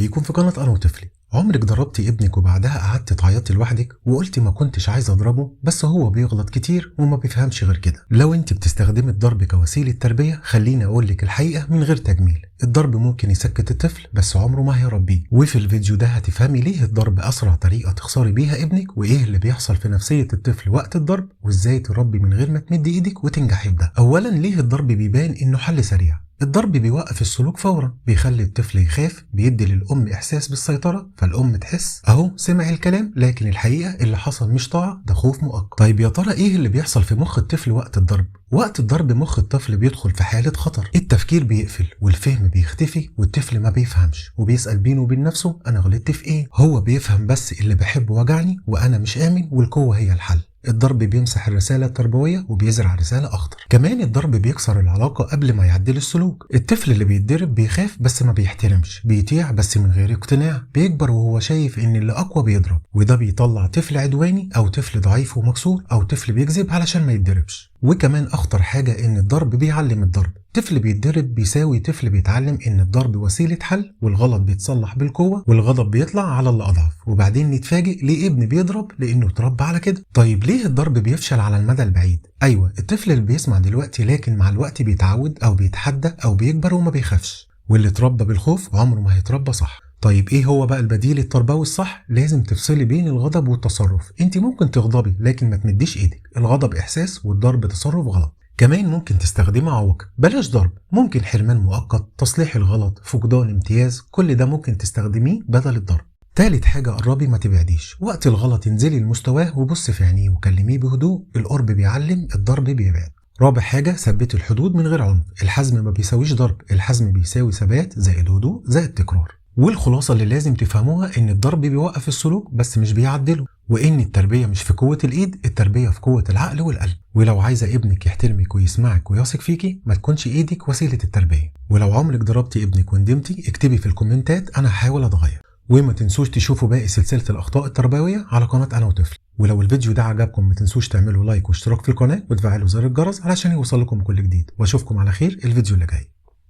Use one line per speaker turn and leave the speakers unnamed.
بيكم في قناة أنا وطفلي. عمرك ضربتي ابنك وبعدها قعدتي تعيطي لوحدك وقلتي ما كنتش عايزه اضربه بس هو بيغلط كتير وما بيفهمش غير كده؟ لو انت بتستخدمي الضرب كوسيله تربيه خليني اقول لك الحقيقه من غير تجميل، الضرب ممكن يسكت الطفل بس عمره ما هيربيه. وفي الفيديو ده هتفهمي ليه الضرب اسرع طريقه تخسري بيها ابنك، وايه اللي بيحصل في نفسيه الطفل وقت الضرب، وازاي تربي من غير ما تمدي ايدك وتنجحي بده. اولا ليه الضرب بيبان انه حل سريع؟ الضرب بيوقف السلوك فورا، بيخلي الطفل يخاف، بيدي للأم إحساس بالسيطرة فالأم تحس أهو سمع الكلام، لكن الحقيقة اللي حصل مش طاعة، ده خوف مؤقت. طيب يا ترى إيه اللي بيحصل في مخ الطفل وقت الضرب؟ وقت الضرب مخ الطفل بيدخل في حالة خطر، التفكير بيقفل والفهم بيختفي والطفل ما بيفهمش وبيسأل بينه وبين نفسه أنا غلطت في إيه؟ هو بيفهم بس اللي بحبه وجعني وأنا مش آمن والقوة هي الحل. الضرب بيمسح الرسالة التربوية وبيزرع رسالة أخطر. كمان الضرب بيكسر العلاقة قبل ما يعدل السلوك. الطفل اللي بيتضرب بيخاف بس ما بيحترمش، بيطيع بس من غير اقتناع، بيكبر وهو شايف إن اللي أقوى بيضرب، وده بيطلع طفل عدواني أو طفل ضعيف ومكسور أو طفل بيكذب علشان ما يتضربش. وكمان أخطر حاجة إن الضرب بيعلم الضرب. طفل بيتضرب بيساوي طفل بيتعلم إن الضرب وسيلة حل، والغلط بيتصلح بالقوة، والغضب بيطلع على اللي أضعف، وبعدين نتفاجئ ليه ابن بيضرب لأنه اتربى على كده. طيب ليه الضرب بيفشل على المدى البعيد؟ أيوة، الطفل اللي بيسمع دلوقتي لكن مع الوقت بيتعود أو بيتحدى أو بيكبر وما بيخافش، واللي اتربى بالخوف عمره ما هيتربى صح. طيب ايه هو بقى البديل التربوي الصح؟ لازم تفصلي بين الغضب والتصرف. انت ممكن تغضبي لكن ما تمديش ايدك، الغضب احساس والضرب تصرف غلط. كمان ممكن تستخدمي عواقب، بلاش ضرب، ممكن حرمان مؤقت، تصليح الغلط، فقدان امتياز، كل ده ممكن تستخدميه بدل الضرب. تالت حاجة قربي ما تبعديش، وقت الغلط انزلي لمستواه وبصي في عينيه وكلميه بهدوء، القرب بيعلم، الضرب بيبعد. رابع حاجة ثبتي الحدود من غير عنف، الحزم ما بيساويش ضرب، الحزم بيساوي ثبات زائد هدوء زائد تكرار. والخلاصة اللي لازم تفهموها ان الضرب بيوقف السلوك بس مش بيعدله، وان التربية مش في قوة الايد، التربية في قوة العقل والقلب. ولو عايزة ابنك يحترمك ويسمعك ويثق فيكي ما تكونش ايدك وسيلة التربية. ولو عمرك ضربتي ابنك وندمتي اكتبي في الكومنتات انا هحاول اتغير. وما تنسوش تشوفوا باقي سلسلة الأخطاء التربوية على قناة أنا وطفلي. ولو الفيديو ده عجبكم ما تنسوش تعملوا لايك واشتراك في القناة وتفعلوا زر الجرس علشان يوصل لكم كل جديد، واشوفكم على خير الفيديو اللي جاي.